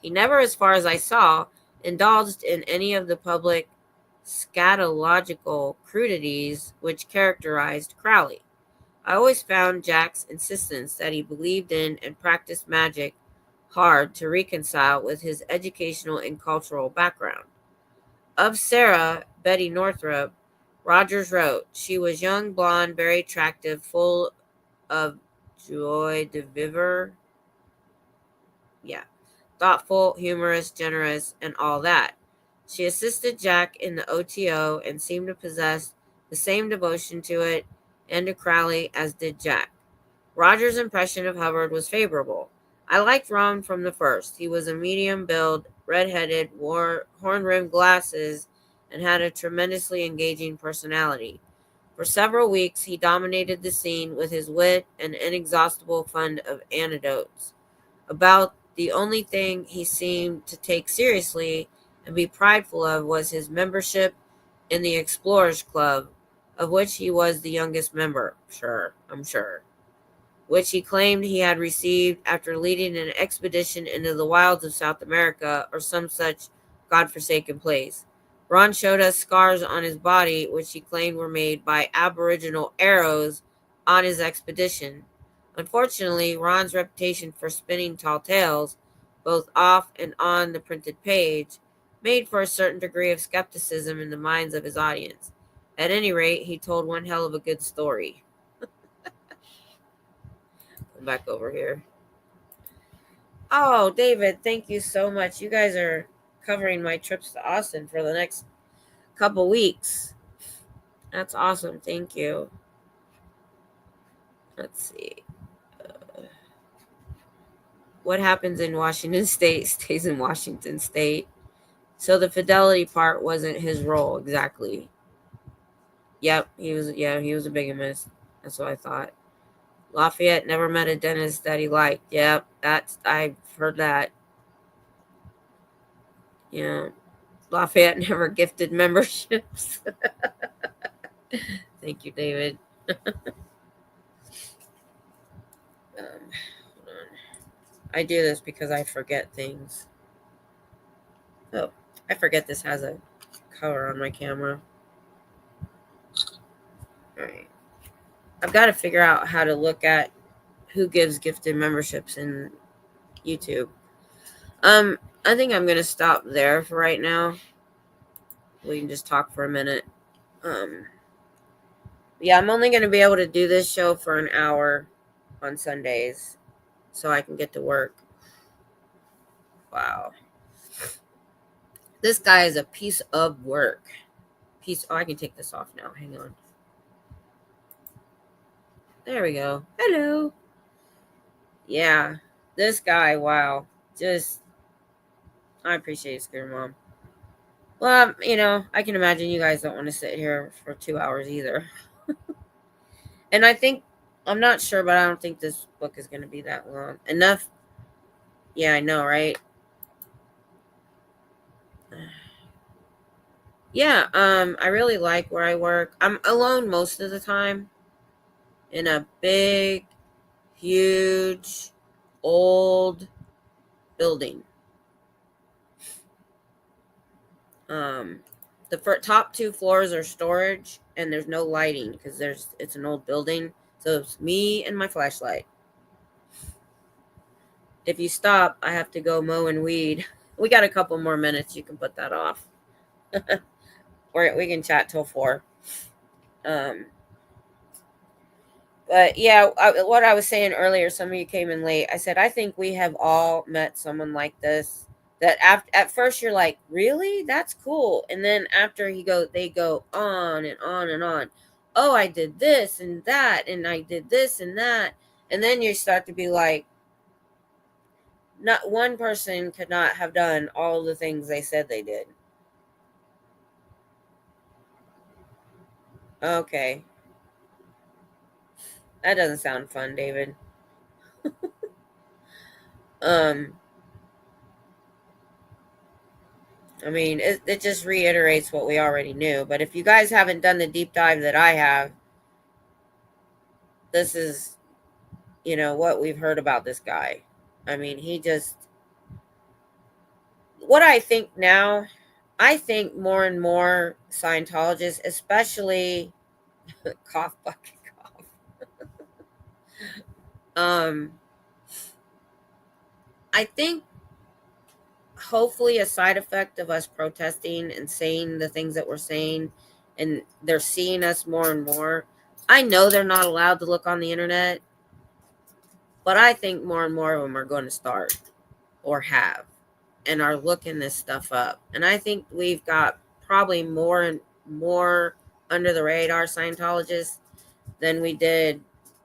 He never, as far as I saw, indulged in any of the public scatological crudities which characterized Crowley. I always found Jack's insistence that he believed in and practiced magic hard to reconcile with his educational and cultural background. Of Sarah, Betty Northrop, Rogers wrote, "She was young, blonde, very attractive, full of joie de vivre. Yeah. Thoughtful, humorous, generous, and all that. She assisted Jack in the OTO and seemed to possess the same devotion to it and to Crowley as did Jack. Roger's impression of Hubbard was favorable. I liked Ron from the first. He was a medium build, red-headed, wore horn-rimmed glasses, and had a tremendously engaging personality. For several weeks, he dominated the scene with his wit and inexhaustible fund of anecdotes. About the only thing he seemed to take seriously and be prideful of was his membership in the Explorers Club, of which he was the youngest member, I'm sure, which he claimed he had received after leading an expedition into the wilds of South America or some such godforsaken place. Ron showed us scars on his body, which he claimed were made by aboriginal arrows on his expedition. Unfortunately, Ron's reputation for spinning tall tales, both off and on the printed page, made for a certain degree of skepticism in the minds of his audience. At any rate, he told one hell of a good story. Come back over here. Oh, David, thank you so much. You guys are covering my trips to Austin for the next couple weeks. That's awesome. Thank you. Let's see. What happens in Washington State stays in Washington State. So the fidelity part wasn't his role exactly. Yep, he was a bigamist. That's what I thought. Lafayette never met a dentist that he liked. Yep, I've heard that. Yeah. Lafayette never gifted memberships. Thank you, David. Hold on. I do this because I forget things. Oh, I forget this has a cover on my camera. All right. I've got to figure out how to look at who gives gifted memberships in YouTube. I think I'm going to stop there for right now. We can just talk for a minute. Yeah, I'm only going to be able to do this show for an hour on Sundays so I can get to work. Wow. This guy is a piece of work. Oh, I can take this off now. Hang on. There we go. Hello. Yeah, this guy, wow. I appreciate it, Scooter Mom. Well, I can imagine you guys don't want to sit here for 2 hours either. And I'm not sure, but I don't think this book is going to be that long. Enough. Yeah, I know, right? Yeah, I really like where I work. I'm alone most of the time in a big, huge, old building. The top 2 floors are storage, and there's no lighting because it's an old building. So it's me and my flashlight. If you stop, I have to go mow and weed. We got a couple more minutes. You can put that off. Or we can chat till 4. But yeah, what I was saying earlier, some of you came in late. I said, I think we have all met someone like this. That at first you're like, really? That's cool. And then after they go on and on and on. Oh, I did this and that, and I did this and that. And then you start to be like, not one person could not have done all the things they said they did. Okay. That doesn't sound fun, David. I mean, it just reiterates what we already knew. But if you guys haven't done the deep dive that I have, this is, what we've heard about this guy. I mean, what I think now, I think more and more Scientologists, especially, cough bucket cough. I think hopefully a side effect of us protesting and saying the things that we're saying, and they're seeing us more and more. I know they're not allowed to look on the internet, but I think more and more of them are going to start or have and are looking this stuff up. And I think we've got probably more and more under the radar Scientologists than we did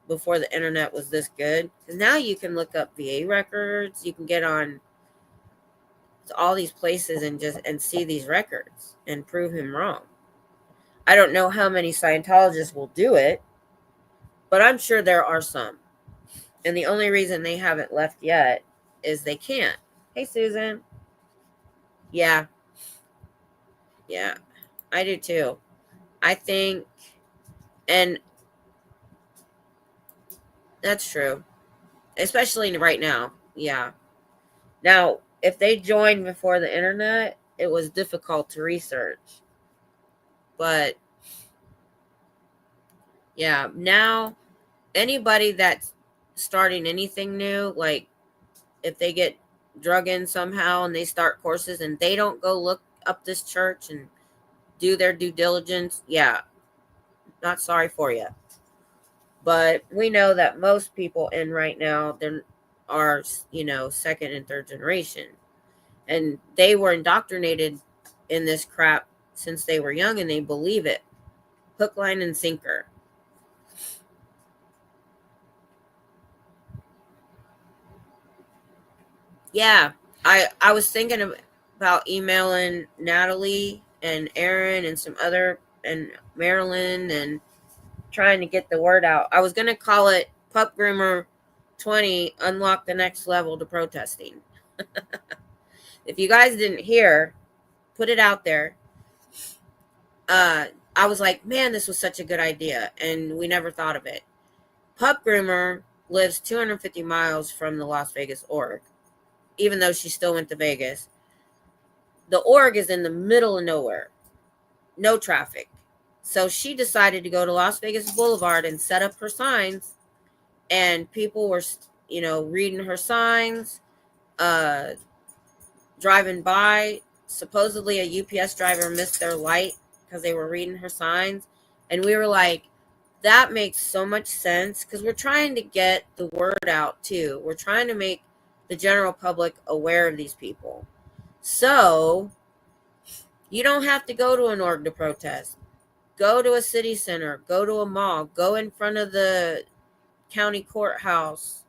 before the internet was this good. Because now you can look up VA records, you can get on all these places and see these records and prove him wrong. I don't know how many Scientologists will do it, but I'm sure there are some. And the only reason they haven't left yet is they can't. Hey, Susan. Yeah. Yeah, I do too. I think, and that's true, especially right now. Yeah. Now, if they joined before the internet, it was difficult to research. But yeah, now anybody that's starting anything new, like if they get drug in somehow and they start courses and they don't go look up this church and do their due diligence, yeah, not sorry for you. But we know that most people in right now, there are, second and third generation. And they were indoctrinated in this crap since they were young, and they believe it. Hook, line, and sinker. Yeah. I was thinking about emailing Natalie and Aaron and some other, and Marilyn, and trying to get the word out. I was going to call it Pup Groomer 20 Unlock the Next Level to Protesting. If you guys didn't hear, put it out there. I was like, man, this was such a good idea, and we never thought of it. Pup Groomer lives 250 miles from the Las Vegas org, even though she still went to Vegas. The org is in the middle of nowhere, no traffic. So she decided to go to Las Vegas Boulevard and set up her signs, and people were, reading her signs, driving by. Supposedly a UPS driver missed their light because they were reading her signs. And we were like, that makes so much sense, because we're trying to get the word out too. We're trying to make the general public aware of these people. So you don't have to go to an org to protest. Go to a city center, go to a mall, go in front of the county courthouse.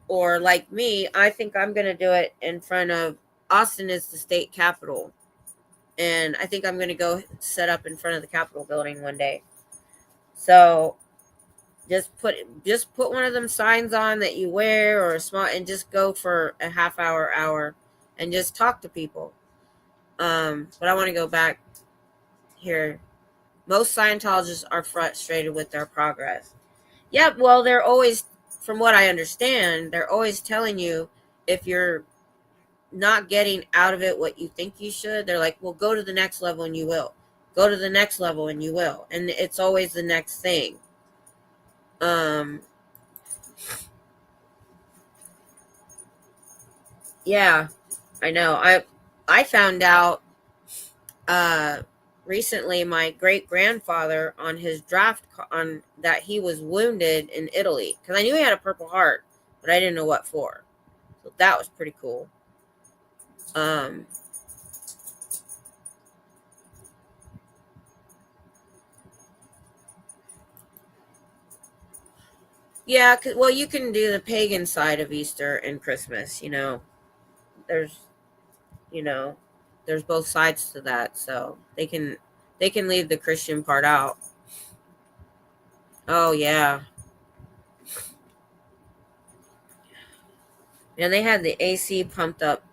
Or like me, I think I'm going to do it in front of, Austin is the state capitol. And I think I'm going to go set up in front of the Capitol building one day. So just put one of them signs on that you wear, or a small, and just go for a half hour, and just talk to people. But I want to go back here. Most Scientologists are frustrated with their progress. Yeah, well, they're always, from what I understand, they're always telling you, if you're not getting out of it what you think you should, they're like, well, go to the next level and you will. Go to the next level and you will. And it's always the next thing. Yeah, I know. I found out recently, my great grandfather, on his draft on that, he was wounded in Italy, because I knew he had a Purple Heart, but I didn't know what for. So that was pretty cool. Yeah, well, you can do the pagan side of Easter and Christmas. There's, there's both sides to that, so they can leave the Christian part out. Oh yeah, and they had the AC pumped up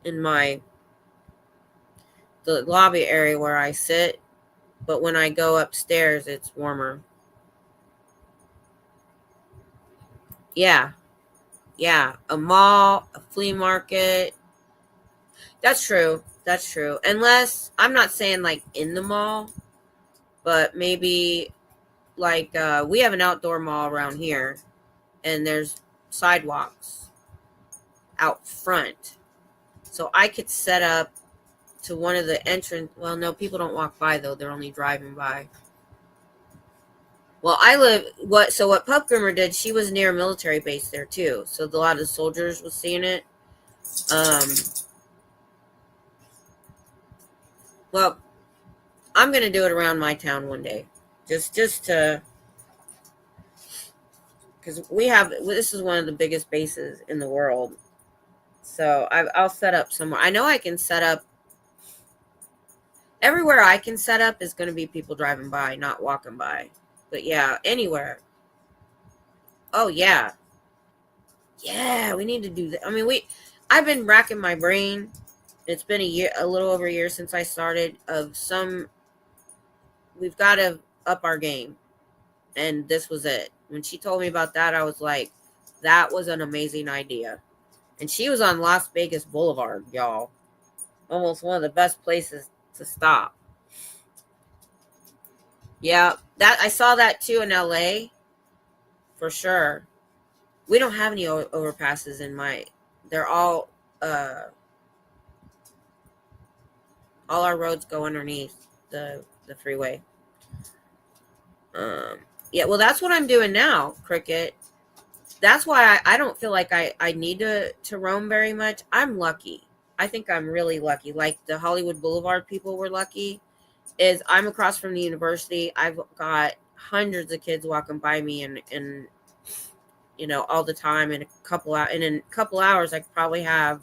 in the lobby area where I sit, but when I go upstairs, it's warmer. Yeah, a mall, a flea market. That's true. Unless, I'm not saying like in the mall, but maybe like we have an outdoor mall around here, and there's sidewalks out front, so I could set up to one of the entrance. Well, no, people don't walk by though; they're only driving by. Well, what Pup Groomer did, she was near a military base there too, so a lot of the soldiers was seeing it. Well, I'm gonna do it around my town one day, just to, because this is one of the biggest bases in the world. So I'll set up somewhere. I know I can set up everywhere. I can set up is going to be people driving by, not walking by. But yeah, anywhere. Oh yeah, we need to do that. I mean, I've been racking my brain. It's been a little over a year since I started. We've got to up our game, and this was it. When she told me about that, I was like, that was an amazing idea. And she was on Las Vegas Boulevard, y'all. Almost one of the best places to stop. Yeah, that I saw that too in LA, for sure. We don't have any overpasses in my. They're all our roads go underneath the freeway. Yeah, well, that's what I'm doing now, Cricket. That's why I don't feel like I need to roam very much. I'm lucky. I think I'm really lucky. Like the Hollywood Boulevard people were lucky. Is I'm across from the university. I've got hundreds of kids walking by me and all the time. In a couple hours, I could probably have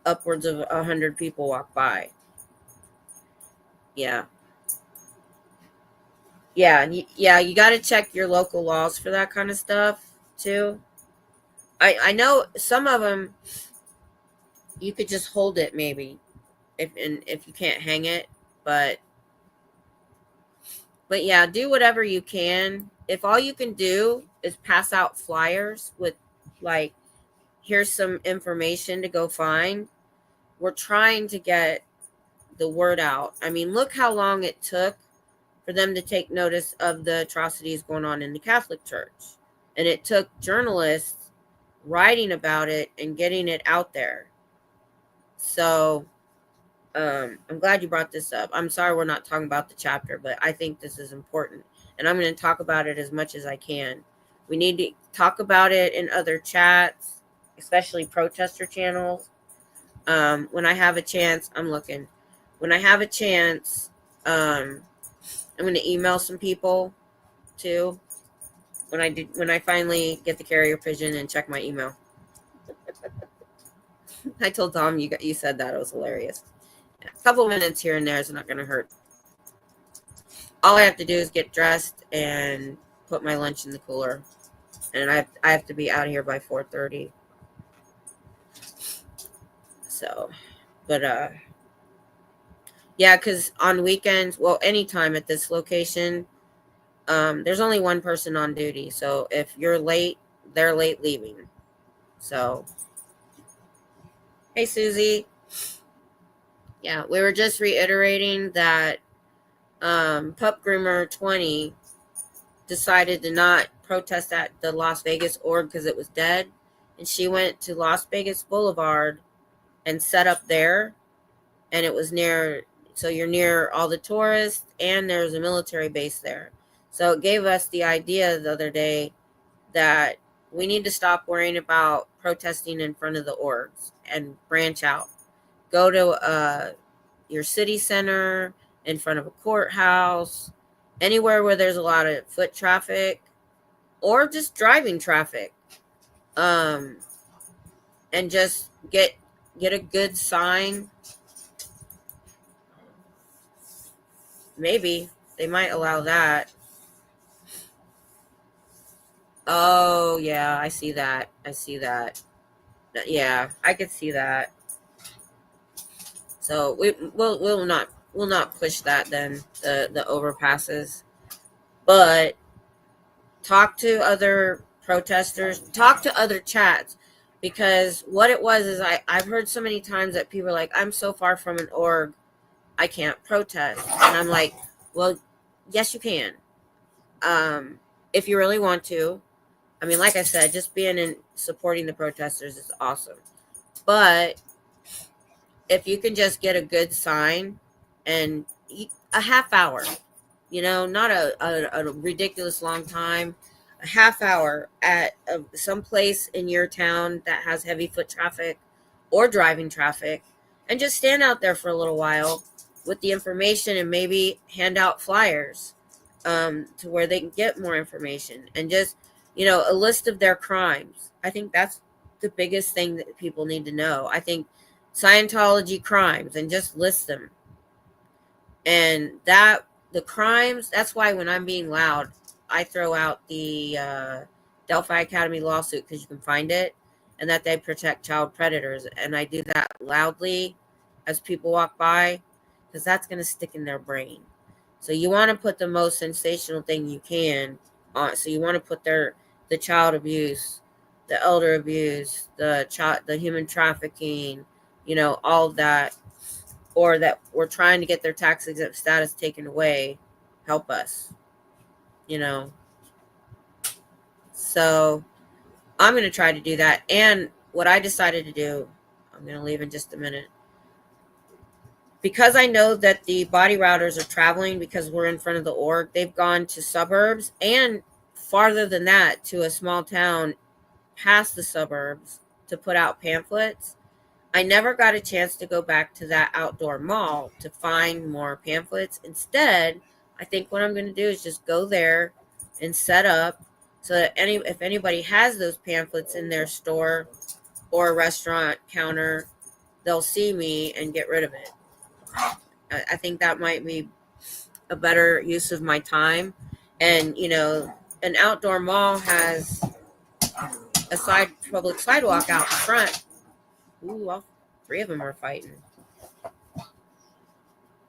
upwards of 100 people walk by. Yeah. Yeah, you got to check your local laws for that kind of stuff too. I know some of them you could just hold it maybe if you can't hang it, but yeah, do whatever you can. If all you can do is pass out flyers with like here's some information to go find, we're trying to get the word out. I mean, look how long it took for them to take notice of the atrocities going on in the Catholic Church. And it took journalists writing about it and getting it out there. So I'm glad you brought this up. I'm sorry we're not talking about the chapter, but I think this is important. And I'm going to talk about it as much as I can. We need to talk about it in other chats, especially protester channels. When I have a chance, I'm looking. When I have a chance, I'm going to email some people too. When I finally get the carrier pigeon and check my email. I told Tom you said that. It was hilarious. A couple minutes here and there is not going to hurt. All I have to do is get dressed and put my lunch in the cooler, and I have to be out of here by 4:30. So, but yeah, because on weekends, well, anytime at this location, there's only one person on duty. So if you're late, they're late leaving. So, hey, Susie. Yeah, we were just reiterating that Pup Groomer 20 decided to not protest at the Las Vegas org because it was dead. And she went to Las Vegas Boulevard and set up there. And it was so you're near all the tourists and there's a military base there. So it gave us the idea the other day that we need to stop worrying about protesting in front of the orgs and branch out. Go to your city center, in front of a courthouse, anywhere where there's a lot of foot traffic or just driving traffic. And just get a good sign. Maybe they might allow that. Oh yeah, I see that. Yeah, I could see that. So we'll not push that then, the overpasses. But talk to other protesters, talk to other chats, because what it was is I've heard so many times that people are like, I'm so far from an org, I can't protest. And I'm like, well, yes, you can. If you really want to. I mean, like I said, just being and supporting the protesters is awesome. But if you can just get a good sign and a half hour, not a ridiculous long time, a half hour at some place in your town that has heavy foot traffic or driving traffic, and just stand out there for a little while with the information and maybe hand out flyers to where they can get more information, and just, a list of their crimes. I think that's the biggest thing that people need to know. I think Scientology crimes, and just list them. And the crimes, that's why when I'm being loud, I throw out the Delphi Academy lawsuit, because you can find it, and that they protect child predators. And I do that loudly as people walk by, because that's going to stick in their brain. So you want to put the most sensational thing you can on. So you want to put the child abuse, the elder abuse, the human trafficking, all of that, or that we're trying to get their tax exempt status taken away. Help us, So I'm going to try to do that. And what I decided to do, I'm going to leave in just a minute. because I know that the body routers are traveling because we're in front of the org, they've gone to suburbs and farther than that to a small town past the suburbs to put out pamphlets. I never got a chance to go back to that outdoor mall to find more pamphlets. Instead, I think what I'm going to do is just go there and set up so that if anybody has those pamphlets in their store or a restaurant counter, they'll see me and get rid of it. I think that might be a better use of my time. And, an outdoor mall has a public sidewalk out in front. Ooh, all three of them are fighting.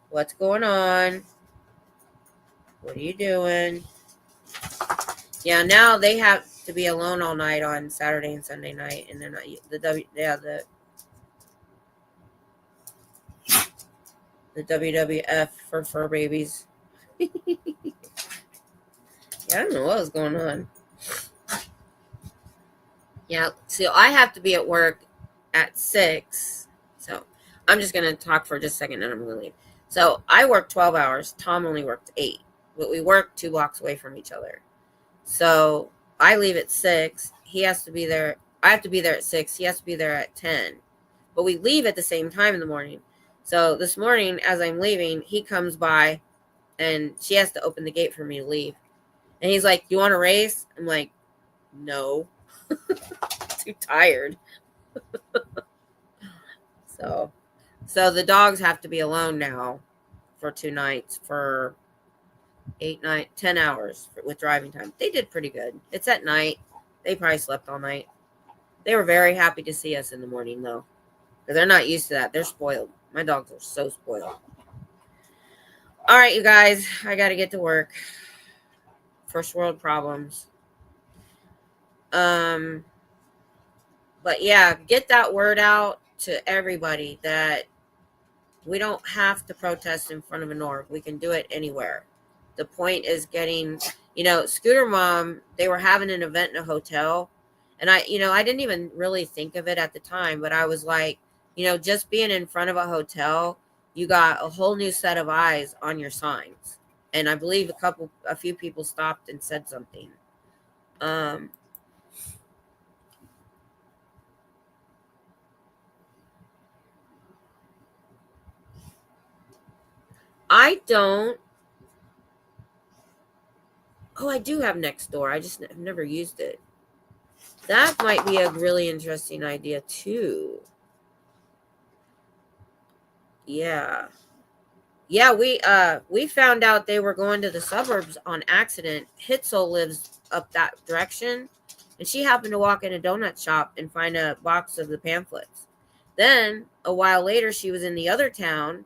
What's going on? What are you doing? Yeah, now they have to be alone all night on Saturday and Sunday night, and they're not the WWF for fur babies. Yeah, I don't know what was going on. Yeah, so I have to be at work at 6. So I'm just going to talk for just a second and I'm going to leave. So I work 12 hours. Tom only worked 8. But we work 2 blocks away from each other. So I leave at 6. He has to be there. I have to be there at 6. He has to be there at 10. But we leave at the same time in the morning. So this morning, as I'm leaving, he comes by and she has to open the gate for me to leave. And he's like, "You want to race?" I'm like, "No." Too tired. So the dogs have to be alone now for 2 nights for 10 hours with driving time. They did pretty good. It's at night. They probably slept all night. They were very happy to see us in the morning though, because they're not used to that. They're spoiled. My dogs are so spoiled. All right, you guys, I got to get to work. First world problems. But yeah, get that word out to everybody that we don't have to protest in front of an org. We can do it anywhere. The point is getting, Scooter Mom, they were having an event in a hotel. And I didn't even really think of it at the time, but I was like, just being in front of a hotel, you got a whole new set of eyes on your signs. And I believe a few people stopped and said something. I don't. Oh, I do have Nextdoor. I just have never used it. That might be a really interesting idea too. Yeah. Yeah, we found out they were going to the suburbs on accident. Hitzel lives up that direction, and she happened to walk in a donut shop and find a box of the pamphlets. Then, a while later, she was in the other town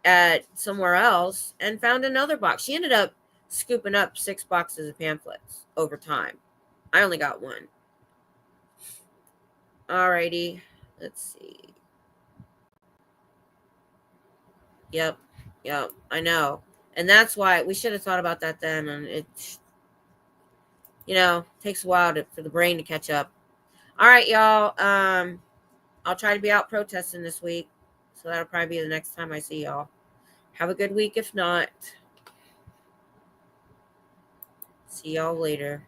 at somewhere else and found another box. She ended up scooping up 6 boxes of pamphlets over time. I only got 1. Alrighty, let's see. Yep, I know. And that's why we should have thought about that then. And it, takes a while for the brain to catch up. All right, y'all. I'll try to be out protesting this week. So that'll probably be the next time I see y'all. Have a good week if not. See y'all later.